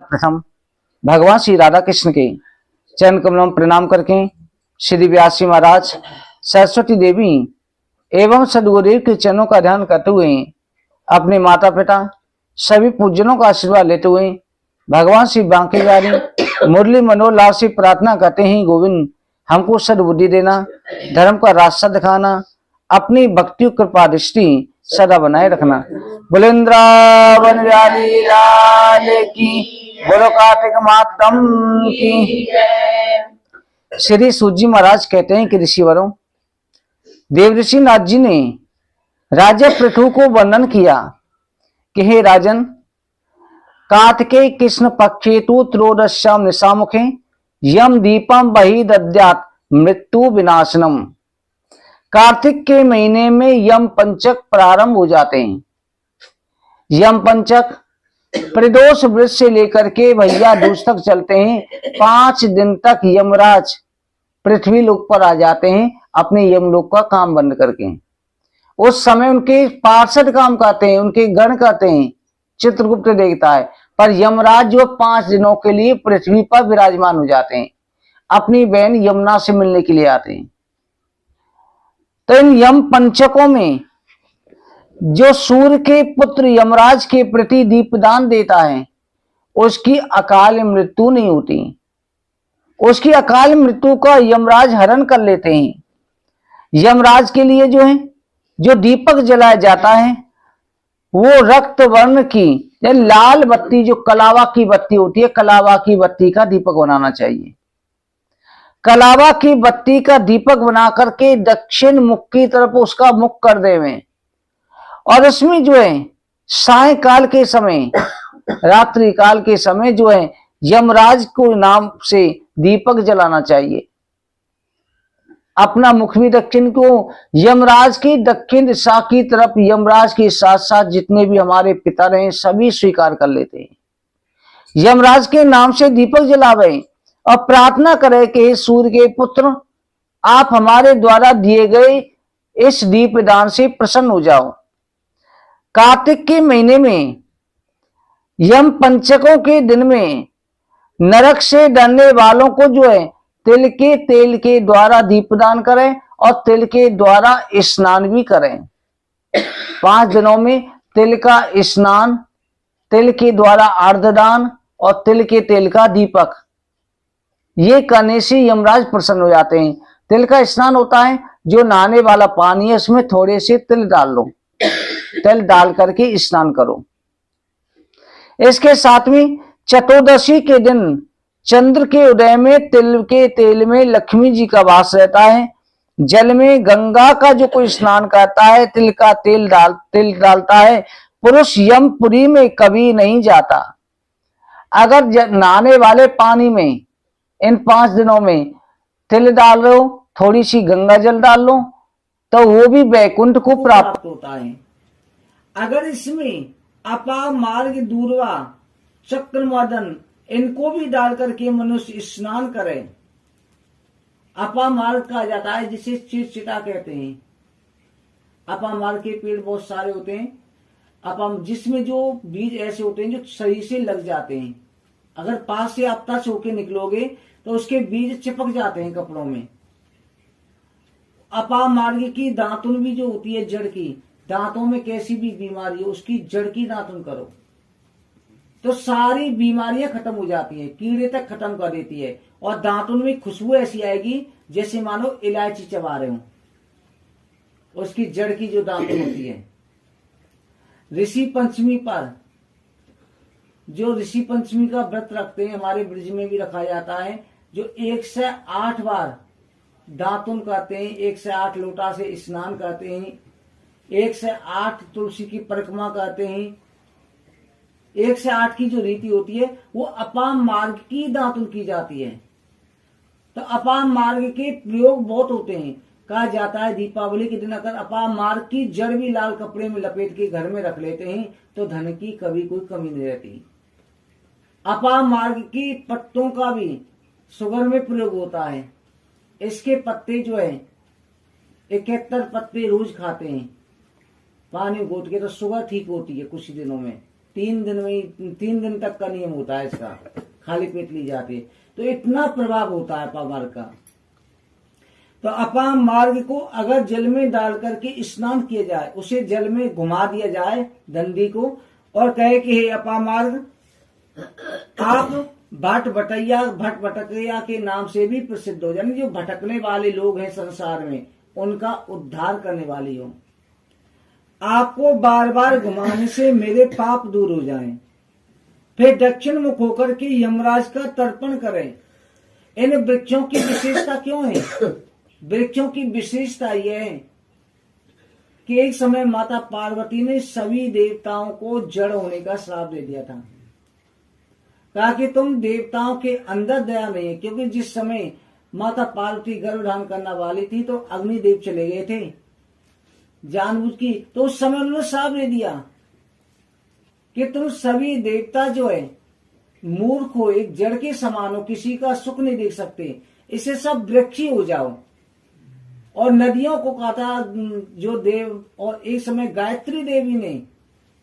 प्रथम भगवान श्री राधा कृष्ण के चरण कमलों में प्रणाम करके श्री व्यास जी महाराज, सरस्वती देवी एवं सदगुरुदेव के चरणों का ध्यान करते हुए अपने माता पिता सभी पूजनों का आशीर्वाद लेते हुए भगवान श्री बांके बिहारी मुरली मनोहर लाल से प्रार्थना करते हैं, गोविंद हमको सद्बुद्धि देना, धर्म का रास्ता दिखाना, अपनी भक्ति कृपा दृष्टि सदा बनाए रखना। बुलेंद्रावन बिहारी लाल की, बोलो कार्तिक मातम की। श्री सूजी महाराज कहते हैं कि ऋषिवरों, देवऋषि नाथ जी ने राजा पृथु को वर्णन किया कि हे राजन, कार्तिके कृष्ण पक्षे तु त्रयोदश्याम निशामुखे यम दीपम बहि दद्यात् मृत्यु विनाशनम। कार्तिक के महीने में यम पंचक प्रारंभ हो जाते हैं। यम पंचक प्रदोष वृक्ष से लेकर के भैया दूज तक चलते हैं। 5 दिन तक यमराज पृथ्वी लोक पर आ जाते हैं अपने यमलोक का काम बंद करके। उस समय उनके पार्षद काम करते हैं, उनके गण करते हैं, चित्रगुप्त देखता है, पर यमराज जो 5 दिनों के लिए पृथ्वी पर विराजमान हो जाते हैं, अपनी बहन यमुना से मिलने के लिए आते हैं। तो इन यम पंचकों में जो सूर्य के पुत्र यमराज के प्रति दीपदान देता है, उसकी अकाल मृत्यु नहीं होती। उसकी अकाल मृत्यु का यमराज हरण कर लेते हैं। यमराज के लिए जो है, जो दीपक जलाया जाता है, वो रक्त वर्ण की लाल बत्ती, जो कलावा की बत्ती होती है, कलावा की बत्ती का दीपक बनाना चाहिए। कलावा की बत्ती का दीपक बना करके दक्षिण मुख की तरफ उसका मुख कर देवें, और इसमें जो है सायकाल के समय, रात्रि काल के समय जो है यमराज को नाम से दीपक जलाना चाहिए। अपना मुख भी दक्षिण को, यमराज की दक्षिण दिशा की तरफ यमराज के साथ साथ जितने भी हमारे पिता रहे सभी स्वीकार कर लेते हैं। यमराज के नाम से दीपक जलावे और प्रार्थना करे कि सूर्य के पुत्र, आप हमारे द्वारा दिए गए इस दीपदान से प्रसन्न हो जाओ। कार्तिक के महीने में यम पंचकों के दिन में नरक से डरने वालों को जो है तिल के तेल के द्वारा दीपदान करें और तिल के द्वारा स्नान भी करें। 5 दिनों में तिल का स्नान, तिल के द्वारा आर्द्रदान और तिल के तेल का दीपक, ये करने से यमराज प्रसन्न हो जाते हैं। तिल का स्नान होता है, जो नहाने वाला पानी है उसमें थोड़े से तिल डाल लो, तिल डाल करके स्नान करो। इसके साथ में चतुर्दशी के दिन चंद्र के उदय में तिल के तेल में लक्ष्मी जी का वास रहता है। जल में गंगा का जो कोई स्नान करता है, तिल का तिल डालता है, पुरुष यमपुरी में कभी नहीं जाता। अगर नहाने वाले पानी में इन 5 दिनों में तिल डाल लो, थोड़ी सी गंगा जल डाल लो, तो वो भी वैकुंठ को प्राप्त होता है। अगर इसमें अपा मार्ग दूरवा चक्रमदन इनको भी डाल करके मनुष्य स्नान करे, अपा मार्ग कहा जाता है, जिसे चिरचिटा कहते हैं। अपा मार्ग के पेड़ बहुत सारे होते हैं, जिसमें जो बीज ऐसे होते हैं जो शरीर से लग जाते हैं। अगर पास से आप टच होके निकलोगे तो उसके बीज चिपक जाते हैं कपड़ों में। अपा मार्ग की दातुन भी जो होती है, जड़ की, दांतों में कैसी भी बीमारी है उसकी जड़ की दातुन करो तो सारी बीमारियां खत्म हो जाती है, कीड़े तक खत्म कर देती है। और दांतों में खुशबू ऐसी आएगी जैसे मानो इलायची चबा रहे हो, उसकी जड़ की जो दातुन होती है। ऋषि पंचमी पर जो ऋषि पंचमी का व्रत रखते हैं, हमारे ब्रज में भी रखा जाता है, जो 108 बार दातुन करते हैं, 108 लोटा से स्नान करते हैं, 108 तुलसी की परिक्रमा करते हैं। 108 की जो रीति होती है वो अपाम मार्ग की दातुन की जाती है। तो अपाम मार्ग के प्रयोग बहुत होते हैं। कहा जाता है दीपावली के दिन अगर अपाम मार्ग की जड़ भी लाल कपड़े में लपेट के घर में रख लेते हैं तो धन की कभी कोई कमी नहीं रहती। अपाम मार्ग की पत्तों का भी शुगर में प्रयोग होता है। इसके पत्ते जो है 71 पत्ते रोज खाते हैं पानी घोट के, तो शुगर ठीक होती है कुछ दिनों में। 3 दिन तक का नियम होता है इसका, खाली पेट ली जाती है। तो इतना प्रभाव होता है अपामार्ग का। तो अपामार्ग को अगर जल में डाल करके स्नान किया जाए, उसे जल में घुमा दिया जाए दंडी को, और कहे कि हे अपामार्ग, आप भट भटकैया के नाम से भी प्रसिद्ध हो, यानी जो भटकने वाले लोग हैं संसार में, उनका उद्धार करने वाली हो। आपको बार बार घुमाने से मेरे पाप दूर हो जाएं। फिर दक्षिण मुख होकर के यमराज का तर्पण करें। इन वृक्षों की विशेषता क्यों है? वृक्षों की विशेषता यह है कि एक समय माता पार्वती ने सभी देवताओं को जड़ होने का श्राप दे दिया था। कहा कि तुम देवताओं के अंदर दया नहीं है, क्योंकि जिस समय माता पार्वती गर्भ धारण करने वाली थी तो अग्निदेव चले गए थे जानबूझ की, तो उस समय उन्होंने श्राप दे दिया कि तुम सभी देवता जो है मूर्ख हो, एक जड़ के समान हो, किसी का सुख नहीं देख सकते, इससे सब वृक्षी हो जाओ। और नदियों को कहा था जो देव, और एक समय गायत्री देवी ने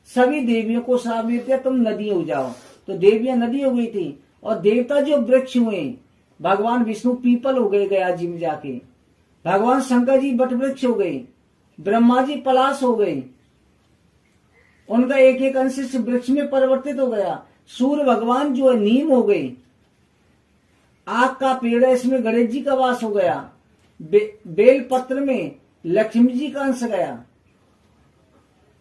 सभी देवियों को श्राप दे दिया तुम नदी हो जाओ, तो देवियां नदी हो गई थी। और देवता जो वृक्ष हुए, भगवान विष्णु पीपल हो गए गया जी में जाके, भगवान शंकर जी बट वृक्ष हो गए, ब्रह्मा जी पलाश हो गए, उनका एक एक अंश इस वृक्ष में परिवर्तित हो गया। सूर्य भगवान जो है नीम हो गए, आग का पेड़ है इसमें गणेश जी का वास हो गया, बेल पत्र में लक्ष्मी जी का अंश गया।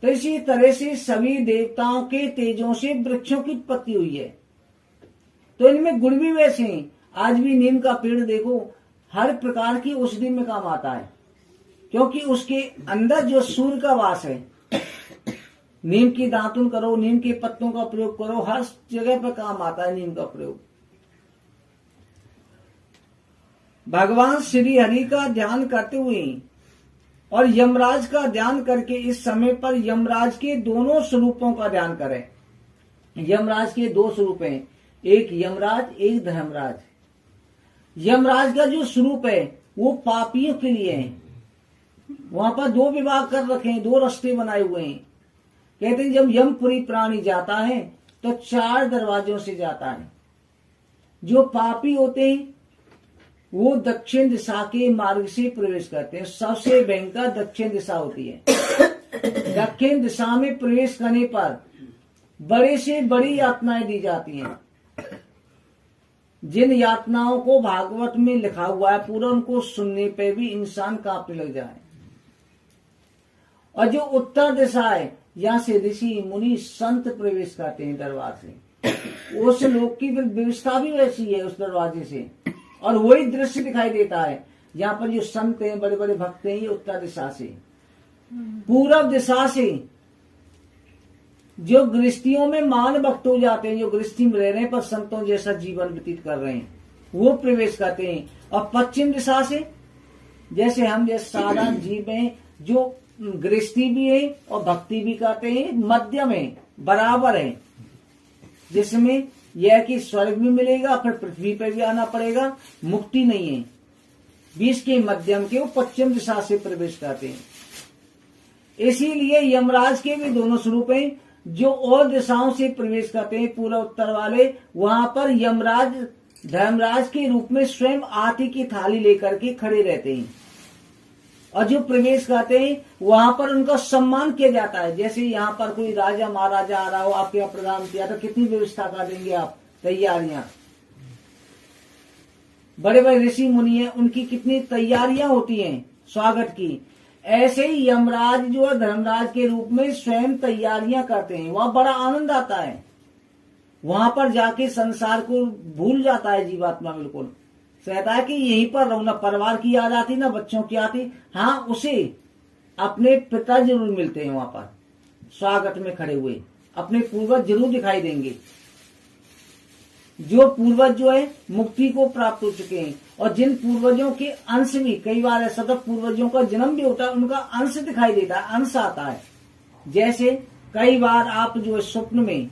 तो इसी तरह से सभी देवताओं के तेजों से वृक्षों की उत्पत्ति हुई है। तो इनमें गुण भी वैसे हैं। आज भी नीम का पेड़ देखो, हर प्रकार की औषधि में काम आता है, क्योंकि उसके अंदर जो सूर्य का वास है। नीम की दातुन करो, नीम के पत्तों का प्रयोग करो, हर जगह पर काम आता है नीम का प्रयोग। भगवान श्री हरि का ध्यान करते हुए और यमराज का ध्यान करके इस समय पर यमराज के दोनों स्वरूपों का ध्यान करें। यमराज के 2 स्वरूप हैं, एक यमराज, एक धर्मराज। यमराज का जो स्वरूप है वो पापियों के लिए है। वहां पर 2 विभाग कर रखे हैं, 2 रास्ते बनाए हुए हैं। कहते हैं जब यमपुरी प्राणी जाता है तो 4 दरवाजों से जाता है। जो पापी होते हैं वो दक्षिण दिशा के मार्ग से प्रवेश करते हैं। सबसे भयंकर दक्षिण दिशा होती है। दक्षिण दिशा में प्रवेश करने पर बड़े से बड़ी यातनाएं दी जाती हैं, जिन यातनाओं को भागवत में लिखा हुआ है पूरा, उनको सुनने पे भी इंसान कांपने लग जाए। और जो उत्तर दिशा है, यहाँ से ऋषि मुनि संत प्रवेश करते हैं दरवाजे से। उस लोक की व्यवस्था भी वैसी है उस दरवाजे से, और वही दृश्य दिखाई देता है। यहाँ पर जो संत हैं, बड़े बड़े भक्त हैं, ये उत्तर दिशा से। पूर्व दिशा से जो गृहस्थियों में मान भक्त हो जाते हैं, जो गृहस्थी में रह रहे हैं पर संतों जैसा जीवन व्यतीत कर रहे हैं, वो प्रवेश करते हैं। और पश्चिम दिशा से जैसे हम जैसे साधारण जीव हैं, जो गृहस्थी भी है और भक्ति भी करते हैं, मध्यम है, बराबर है, जिसमें यह कि स्वर्ग भी मिलेगा फिर पृथ्वी पर भी आना पड़ेगा, मुक्ति नहीं है। 20 के मध्यम के वो पश्चिम दिशा से प्रवेश करते हैं। इसीलिए यमराज के भी दोनों स्वरूप हैं। जो और दिशाओं से प्रवेश करते हैं पूर्व उत्तर वाले, वहां पर यमराज धर्मराज के रूप में स्वयं आरती की थाली लेकर के खड़े रहते हैं। और जो प्रवेश करते हैं वहां पर उनका सम्मान किया जाता है। जैसे यहाँ पर कोई राजा महाराजा आ रहा हो, आपके यहाँ प्रदान किया तो कितनी व्यवस्था कर देंगे आप, तैयारियां। बड़े बड़े ऋषि मुनि हैं, उनकी कितनी तैयारियां होती हैं स्वागत की। ऐसे ही यमराज जो है धर्मराज के रूप में स्वयं तैयारियां करते हैं। वहां बड़ा आनंद आता है, वहां पर जाके संसार को भूल जाता है जीवात्मा। बिल्कुल कहता है कि यहीं पर रहूं, ना परिवार की याद आती ना बच्चों की आती। हाँ, उसे अपने पिता जरूर मिलते हैं वहां पर स्वागत में खड़े हुए, अपने पूर्वज जरूर दिखाई देंगे। जो पूर्वज जो है मुक्ति को प्राप्त हो चुके हैं, और जिन पूर्वजों के अंश भी, कई बार ऐसा तो पूर्वजों का जन्म भी होता है, उनका अंश दिखाई देता है, अंश आता है। जैसे कई बार आप जो है स्वप्न में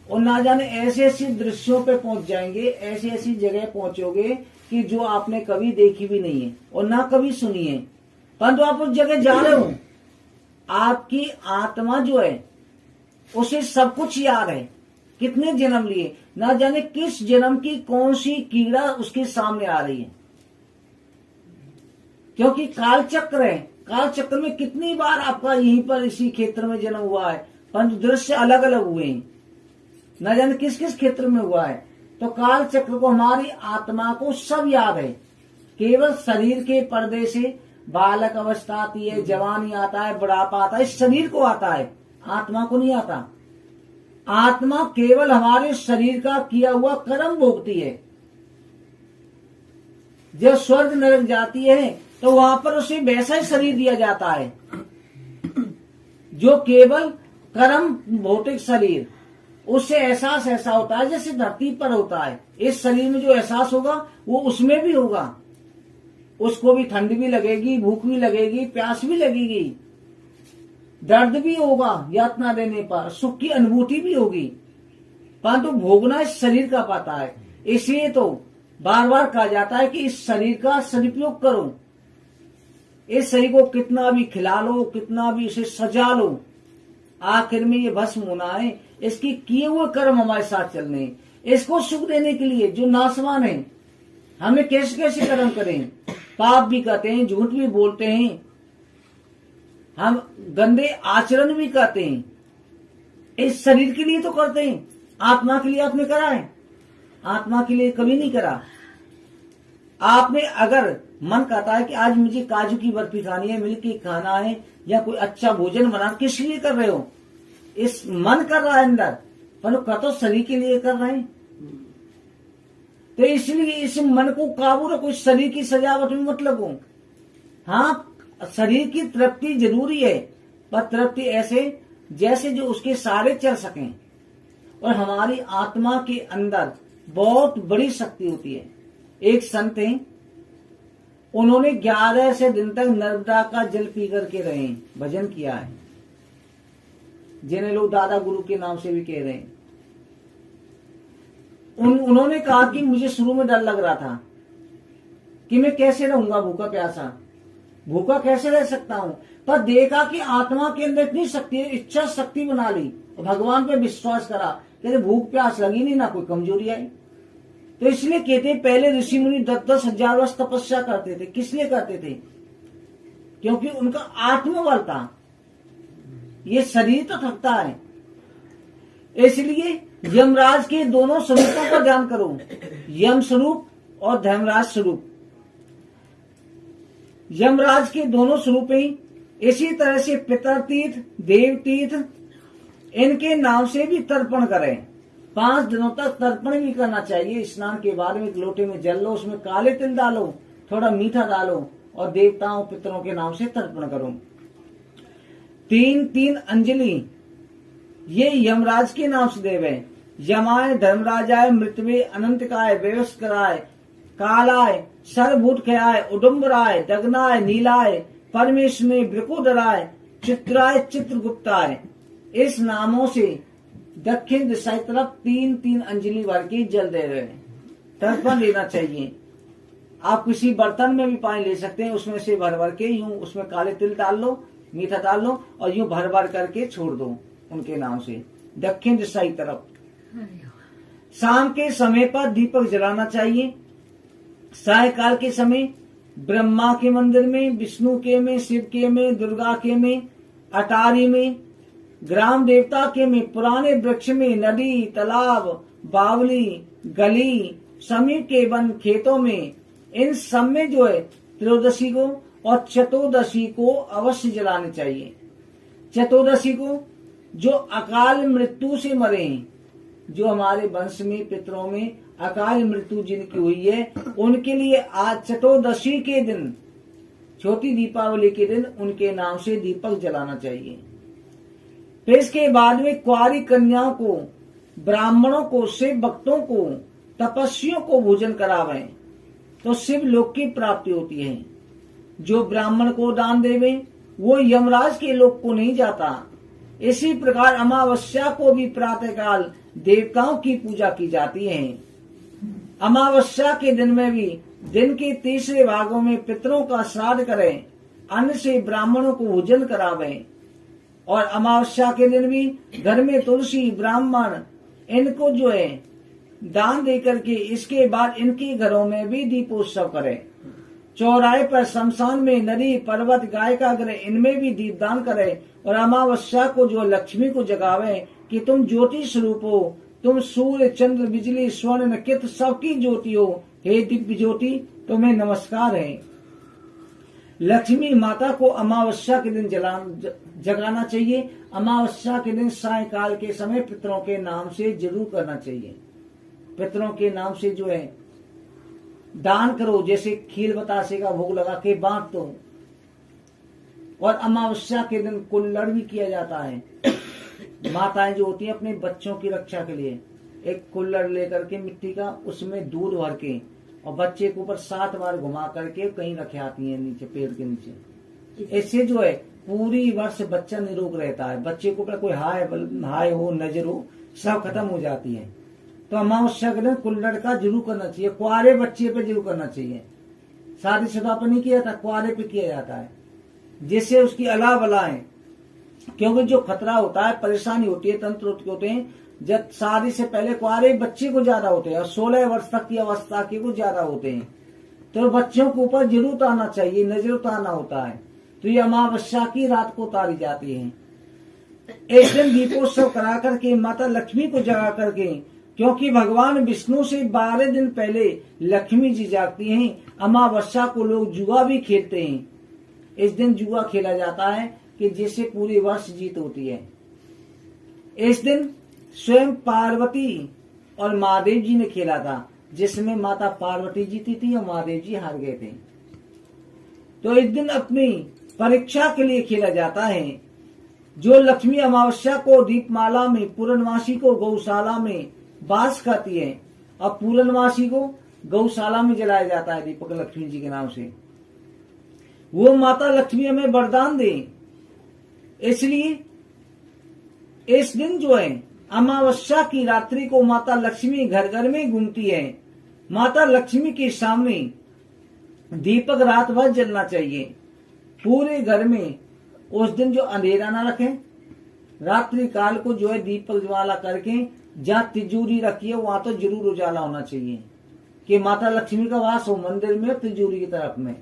और ना जाने ऐसे ऐसे दृश्यों पे पहुंच जाएंगे, ऐसी ऐसी जगह पहुंचोगे कि जो आपने कभी देखी भी नहीं है और ना कभी सुनी है, परंतु आप उस जगह जा रहे हो। आपकी आत्मा जो है उसे सब कुछ याद है, कितने जन्म लिए, ना जाने किस जन्म की कौन सी कीड़ा उसके सामने आ रही है, क्योंकि काल चक्र है। काल चक्र में कितनी बार आपका यहीं पर इसी क्षेत्र में जन्म हुआ है, परंतु दृश्य अलग अलग हुए हैं, न जाने किस किस क्षेत्र में हुआ है। तो काल चक्र को हमारी आत्मा को सब याद है, केवल शरीर के पर्दे से बालक अवस्था आती है, जवानी आता है, बुढ़ापा आता है, इस शरीर को आता है, आत्मा को नहीं आता। आत्मा केवल हमारे शरीर का किया हुआ कर्म भोगती है। जब स्वर्ग नरक जाती है तो वहां पर उसे वैसा ही शरीर दिया जाता है जो केवल कर्म भौतिक शरीर, उससे एहसास ऐसा होता है जैसे धरती पर होता है। इस शरीर में जो एहसास होगा वो उसमें भी होगा, उसको भी ठंड भी लगेगी, भूख भी लगेगी, प्यास भी लगेगी, दर्द भी होगा, यातना देने पर सुख की अनुभूति भी होगी, परंतु भोगना इस शरीर का पाता है। इसलिए तो बार बार कहा जाता है कि इस शरीर का सदुपयोग करो, इस शरीर को कितना भी खिला लो, कितना भी इसे सजा लो, आखिर में ये भस्म होना है। इसके किए हुए कर्म हमारे साथ चलने हैं, इसको सुख देने के लिए जो नासवान है। हमें कैसे कैसे कर्म करें, पाप भी करते हैं, झूठ भी बोलते हैं, हम गंदे आचरण भी करते हैं, इस शरीर के लिए तो करते हैं। आत्मा के लिए आपने करा है? आत्मा के लिए कभी नहीं करा। आपने अगर मन कहता है कि आज मुझे काजू की बर्फी खानी है, मिल्क केक खाना है, या कोई अच्छा भोजन बनाना, किस लिए कर रहे हो? इस मन कर रहा है अंदर, पर कर तो शरीर के लिए कर रहे हैं। तो इसलिए इस मन को काबू रखो, इस शरीर की सजावट में मत लगो। हाँ, शरीर की तृप्ति जरूरी है, पर तृप्ति ऐसे जैसे जो उसके सारे चल सकें। और हमारी आत्मा के अंदर बहुत बड़ी शक्ति होती है। एक संत हैं, उन्होंने 11 दिन तक नर्मदा का जल पी करके रहे, भजन किया है, जिन्हें लोग दादा गुरु के नाम से भी कह रहे हैं। उन्होंने कहा कि मुझे शुरू में डर लग रहा था कि मैं कैसे रहूंगा भूखा प्यासा, भूखा कैसे रह सकता हूं, पर देखा कि आत्मा के अंदर इतनी शक्ति है, इच्छा शक्ति बना ली और भगवान पे विश्वास करा, कहते भूख प्यास लगी नहीं, ना कोई कमजोरी आई। तो इसलिए कहते पहले ऋषि मुनि 10-10 हजार वर्ष तपस्या करते थे। किस लिए करते थे? क्योंकि उनका आत्मबल था। ये शरीर तो थकता है। इसलिए यमराज के दोनों स्वरूपों का ध्यान करो, यम स्वरूप और धर्मराज स्वरूप। यमराज के दोनों स्वरूप ही इसी तरह से पितर तीर्थ, देव तीर्थ, इनके नाम से भी तर्पण करें। 5 दिनों तक तर्पण भी करना चाहिए। स्नान के बाद में एक लोटे में जल लो, उसमें काले तिल डालो, थोड़ा मीठा डालो और देवताओं पितरों के नाम से तर्पण करो। 3-3 अंजलि ये यमराज के नाम से देव है। यमाय, धर्मराजाय, मृत्युवे, अनंतकाय, व्यवस्कराय, कालाय, सर्वभूतखयाय, उडुम्बराय, दग्नाय, नीलाय, परमेश्वरे, वृकोदराय, चित्राय, चित्रगुप्ताय, इस नामों से दक्षिण दिशा की तरफ 3-3 अंजलि भर के जल दे रहे हैं। तर्पण लेना चाहिए। आप किसी बर्तन में भी पानी ले सकते हैं, उसमें से भर भर के यूं उसमें काले तिल डाल लो, मीठा डाल लो और यूं भर भर करके छोड़ दो उनके नाम से दक्षिण दिशा की तरफ। शाम के समय पर दीपक जलाना चाहिए। सायकाल के समय ब्रह्मा के मंदिर में, विष्णु के में, शिव के में, दुर्गा के में, अटारी में, ग्राम देवता के में, पुराने वृक्ष में, नदी, तालाब, बावली, गली, समीप के वन, खेतों में, इन सब में जो है त्रयोदशी को और चतुर्दशी को अवश्य जलाने चाहिए। चतुर्दशी को जो अकाल मृत्यु से मरे हैं, जो हमारे वंश में पितरों में अकाल मृत्यु जिनकी हुई है, उनके लिए आज चतुर्दशी के दिन, छोटी दीपावली के दिन, उनके नाम से दीपक जलाना चाहिए। फिर इसके बाद में कुंवारी कन्याओं को, ब्राह्मणों को, शिव भक्तों को, तपस्वियों को भोजन करावें तो शिव लोक की प्राप्ति होती है। जो ब्राह्मण को दान देवे वो यमराज के लोक को नहीं जाता। इसी प्रकार अमावस्या को भी प्रातःकाल देवताओं की पूजा की जाती है। अमावस्या के दिन में भी दिन के तीसरे भागों में पितरों का श्राद्ध करें, अन्न से ब्राह्मणों को भोजन करावें। और अमावस्या के दिन भी घर में तुलसी ब्राह्मण इनको जो है दान दे करके इसके बाद इनके घरों में भी दीपोत्सव करें। चौराहे पर शमशान में नदी पर्वत गाय का ग्रह इनमें भी दीपदान करें। और अमावस्या को जो लक्ष्मी को जगावे कि तुम ज्योति स्वरूप हो, तुम सूर्य चंद्र बिजली स्वर्ण नक्षत्र सबकी ज्योति हो, हे दिव्य ज्योति तुम्हें नमस्कार है। लक्ष्मी माता को अमावस्या के दिन जगाना चाहिए। अमावस्या के दिन सायंकाल के समय पितरों के नाम से जरूर करना चाहिए। पितरों के नाम से जो है दान करो, जैसे खीर बतासे का भोग लगा के बांट दो। और अमावस्या के दिन कुल्लड़ भी किया जाता है। माताएं जो होती हैं अपने बच्चों की रक्षा के लिए एक कुल्लड़ लेकर के मिट्टी का उसमें दूध भर के और बच्चे के ऊपर 7 बार घुमा करके कहीं रखे आती हैं नीचे पेड़ के नीचे। इससे जो है पूरी वर्ष बच्चा निरोग रहता है। बच्चे के ऊपर कोई हाय हो नजर हो सब खत्म हो जाती है। तो अमावस्या के दिन कुल्लड़ का जरूर करना चाहिए। कुआरे बच्चे पे जरूर करना चाहिए। शादीशुदा पे नहीं किया था, कुआरे पे किया जाता है, जिससे उसकी अला बला है। क्योंकि जो खतरा होता है परेशानी होती है तंत्र होते हैं जब शादी से पहले कुआरे बच्चे को ज्यादा होते हैं और 16 वर्ष तक की अवस्था के को ज्यादा होते हैं। तो बच्चों के ऊपर जरूर उतारना चाहिए, नजर उतारना होता है। तो ये अमावस्या की रात को उतारी जाती है। एक दिन दीपोत्सव करा करके माता लक्ष्मी को जगा करके, क्योंकि भगवान विष्णु से 12 दिन पहले लक्ष्मी जी जागती हैं। अमावस्या को लोग जुआ भी खेलते हैं। इस दिन जुआ खेला जाता है कि जिससे पूरी वर्ष जीत होती है। इस दिन स्वयं पार्वती और महादेव जी ने खेला था, जिसमें माता पार्वती जीती थी और महादेव जी हार गए थे। तो इस दिन अपनी परीक्षा के लिए खेला जाता है। जो लक्ष्मी अमावस्या को दीपमाला में, पूर्णमासी को गौशाला में बास करती है और पूर्णमासी को गौशाला में जलाया जाता है दीपक लक्ष्मी जी के नाम से, वो माता लक्ष्मी हमें वरदान दे। इसलिए इस दिन जो है अमावस्या की रात्रि को माता लक्ष्मी घर घर में घूमती है। माता लक्ष्मी के सामने दीपक रात भर जलना चाहिए। पूरे घर में उस दिन जो अंधेरा ना रखें, रात्रि काल को जो है दीपक ज्वाला करके जहाँ तिजोरी रखी है वहां तो जरूर उजाला होना चाहिए कि माता लक्ष्मी का वास हो मंदिर में तिजोरी की तरफ में,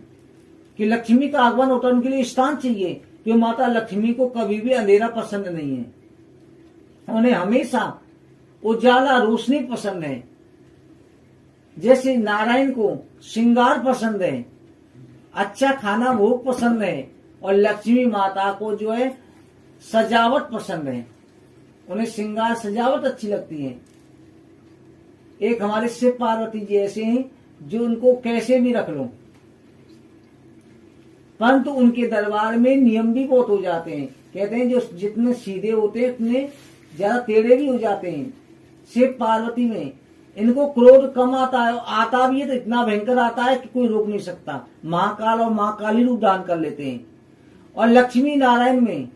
कि लक्ष्मी का आगमन होता है। उनके लिए स्थान चाहिए कि माता लक्ष्मी को कभी भी अंधेरा पसंद नहीं है। उन्हें हमेशा उजाला रोशनी पसंद है। जैसे नारायण को श्रृंगार पसंद है, अच्छा खाना भोग पसंद है, और लक्ष्मी माता को जो है सजावट पसंद है। उन्हें श्रृंगार सजावट अच्छी लगती है। एक हमारे शिव पार्वती जी ऐसे हैं जो उनको कैसे भी रख लो, परंतु उनके दरबार में नियम भी बहुत हो जाते हैं। कहते हैं जो जितने सीधे होते हैं उतने ज्यादा टेढ़े भी हो जाते हैं। शिव पार्वती में इनको क्रोध कम आता है, आता भी है तो इतना भयंकर आता है कि कोई रोक नहीं सकता। महाकाल और महाकाली रूप धारण कर लेते हैं। और लक्ष्मी नारायण में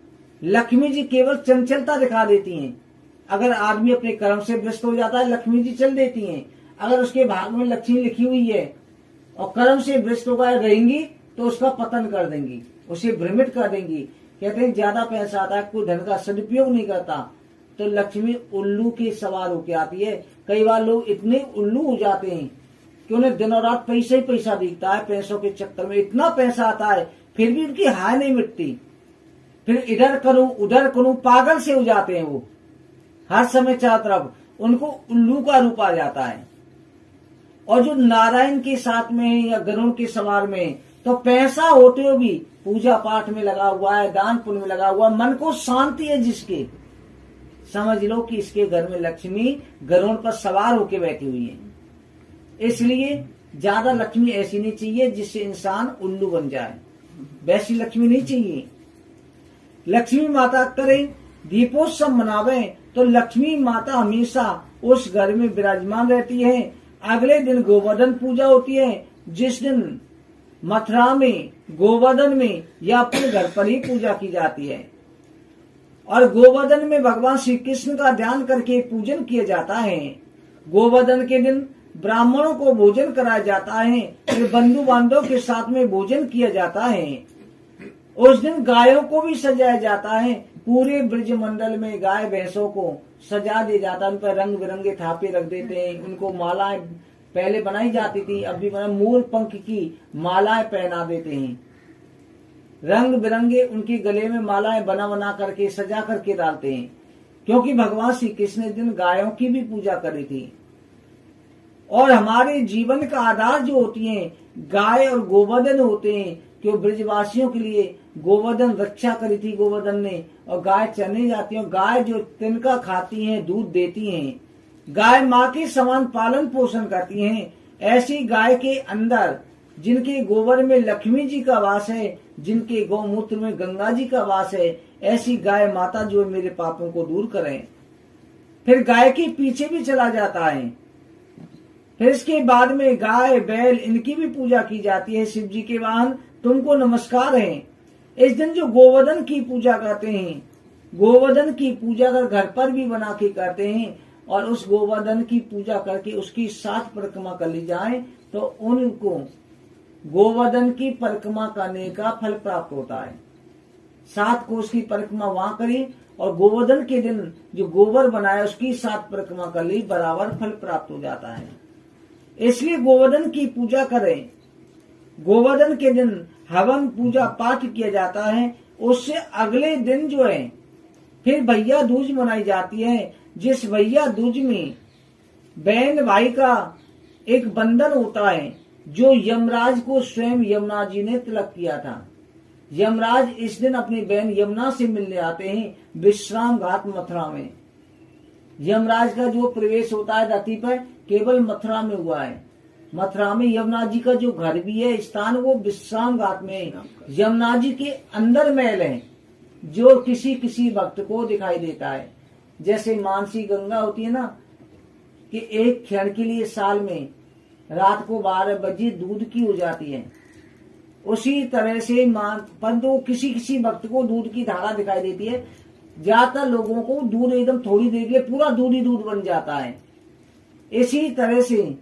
लक्ष्मी जी केवल चंचलता दिखा देती हैं। अगर आदमी अपने कर्म से भ्रष्ट हो जाता है लक्ष्मी जी चल देती हैं। अगर उसके भाग में लक्ष्मी लिखी हुई है और कर्म से भ्रष्ट होकर रहेंगी तो उसका पतन कर देंगी, उसे भ्रमित कर देंगी। कहते हैं ज्यादा पैसा आता है, कोई धन का सदुपयोग नहीं करता, तो लक्ष्मी उल्लू की सवार होके आती है। कई बार लोग इतने उल्लू हो जाते हैं कि उन्हें दिन और रात पैसा ही पैसा दिखता है। पैसों के चक्कर में इतना पैसा आता है फिर भी उनकी हाय नहीं मिटती। फिर इधर करूं उधर करूं, पागल से हो जाते हैं वो। हर समय चारों तरफ उनको उल्लू का रूप आ जाता है। और जो नारायण के साथ में है या गरुड़ के सवार में, तो पैसा होते हुए भी पूजा पाठ में लगा हुआ है, दान पुण्य में लगा हुआ, मन को शांति है जिसके, समझ लो कि इसके घर में लक्ष्मी गरुड़ पर सवार होके बैठी हुई है। इसलिए ज्यादा लक्ष्मी ऐसी नहीं चाहिए जिससे इंसान उल्लू बन जाए, वैसी लक्ष्मी नहीं चाहिए। लक्ष्मी माता करें दीपोत्सव मनावे तो लक्ष्मी माता हमेशा उस घर में विराजमान रहती है। अगले दिन गोवर्धन पूजा होती है, जिस दिन मथुरा में गोवर्धन में या अपने घर पर ही पूजा की जाती है। और गोवर्धन में भगवान श्री कृष्ण का ध्यान करके पूजन किया जाता है। गोवर्धन के दिन ब्राह्मणों को भोजन कराया जाता है, फिर बंधु बांधव के साथ में भोजन किया जाता है। उस दिन गायों को भी सजाया जाता है, पूरे ब्रज मंडल में गाय भैंसों को सजा दिया जाता है, उन पर रंग बिरंगे थापे रख देते हैं, उनको मालाएं पहले बनाई जाती थी, अब भी बना मोर पंख की मालाएं पहना देते हैं, रंग बिरंगे उनके गले में मालाएं बना बना करके सजा करके डालते हैं, क्योंकि भगवान श्री कृष्ण ने दिन गायों की भी पूजा करी थी। और हमारे जीवन का आधार जो होती है गाय और गोवर्धन होते हैं, क्यों ब्रजवासियों के लिए गोवर्धन रक्षा करी थी गोवर्धन ने, और गाय चरने जाती है, गाय जो तिनका खाती हैं, दूध देती हैं, गाय माँ के समान पालन पोषण करती हैं। ऐसी गाय के अंदर जिनके गोबर में लक्ष्मी जी का वास है, जिनके गौमूत्र में गंगा जी का वास है, ऐसी गाय माता जो मेरे पापों को दूर करें। फिर गाय के पीछे भी चला जाता है, फिर इसके बाद में गाय बैल इनकी भी पूजा की जाती है। शिव जी के वाहन तुमको नमस्कार है। इस दिन जो गोवर्धन की पूजा करते हैं, गोवर्धन की पूजा कर घर पर भी बना के करते हैं, और उस गोवर्धन की पूजा करके उसकी 7 परिक्रमा कर ली जाए तो उनको गोवर्धन की परिक्रमा करने का फल प्राप्त होता है। 7 कोष की परिक्रमा वहां करी और गोवर्धन के दिन जो गोबर बनाया उसकी 7 परिक्रमा कर ली, बराबर फल प्राप्त हो जाता है। इसलिए गोवर्धन की पूजा करें। गोवर्धन के दिन हवन पूजा पाठ किया जाता है। उससे अगले दिन जो है फिर भैया दूज मनाई जाती है, जिस भैया दूज में बहन भाई का एक बंधन होता है, जो यमराज को स्वयं यमुना जी ने तिलक किया था। यमराज इस दिन अपनी बहन यमुना से मिलने आते हैं विश्राम घाट मथुरा में। यमराज का जो प्रवेश होता है धरती पर केवल मथुरा में हुआ है। मथुरा में यमुना जी का जो घर भी है स्थान, वो विश्राम घाट में यमुना जी के अंदर महल है, जो किसी किसी भक्त को दिखाई देता है। जैसे मानसी गंगा होती है ना, कि एक क्षण के लिए साल में रात को 12 बजे दूध की हो जाती है, उसी तरह से परंतु किसी किसी भक्त को दूध की धारा दिखाई देती है। ज्यादातर लोगों को दूध एकदम थोड़ी देर के लिए पूरा दूध ही दूध बन जाता है। इसी तरह से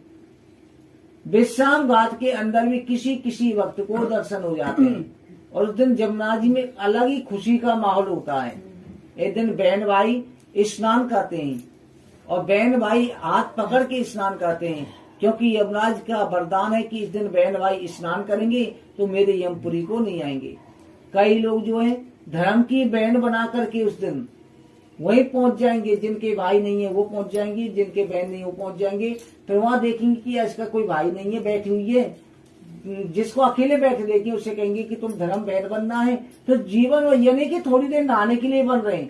विश्राम घाट के अंदर भी किसी किसी भक्त को दर्शन हो जाते हैं, और उस दिन यमुना जी में अलग ही खुशी का माहौल होता है। एक दिन बहन भाई स्नान करते हैं, और बहन भाई हाथ पकड़ के स्नान करते हैं, क्योंकि यमुना जी का वरदान है कि इस दिन बहन भाई स्नान करेंगे तो मेरे यमपुरी को नहीं आएंगे। कई लोग जो है धर्म की बहन बना करके उस दिन वहीं पहुंच जाएंगे, जिनके भाई नहीं है वो पहुंच जाएंगे, जिनके बहन नहीं है वो पहुंच जाएंगे। फिर वहां देखेंगे कि इसका कोई भाई नहीं है, बैठी हुई है, जिसको अकेले बैठे देखेंगे उससे कहेंगे कि तुम धर्म बहन बनना है। तो जीवन यानी कि थोड़ी देर नहाने के लिए बन रहे हैं,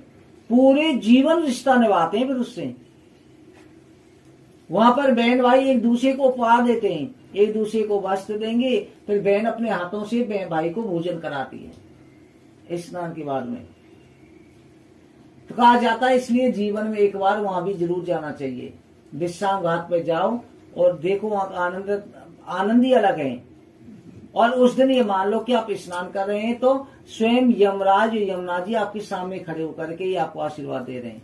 पूरे जीवन रिश्ता निभाते हैं। फिर उससे वहां पर बहन भाई एक दूसरे को उपहार देते हैं, एक दूसरे को वस्त्र देंगे, फिर बहन अपने हाथों से बहन भाई को भोजन कराती है स्नान के बाद में। तो कहा जाता है इसलिए जीवन में एक बार वहां भी जरूर जाना चाहिए। विश्राम घाट पे जाओ और देखो, वहां का आनंद ही अलग है। और उस दिन ये मान लो कि आप स्नान कर रहे हैं तो स्वयं यमराज यमुना जी आपके सामने खड़े होकर के ही आपको आशीर्वाद दे रहे हैं।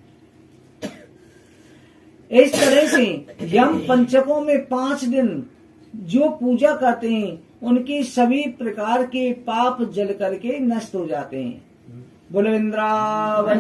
इस तरह से यम पंचकों में 5 दिन जो पूजा करते हैं उनके सभी प्रकार के पाप जल करके नष्ट हो जाते हैं। बोलो इंद्रावती।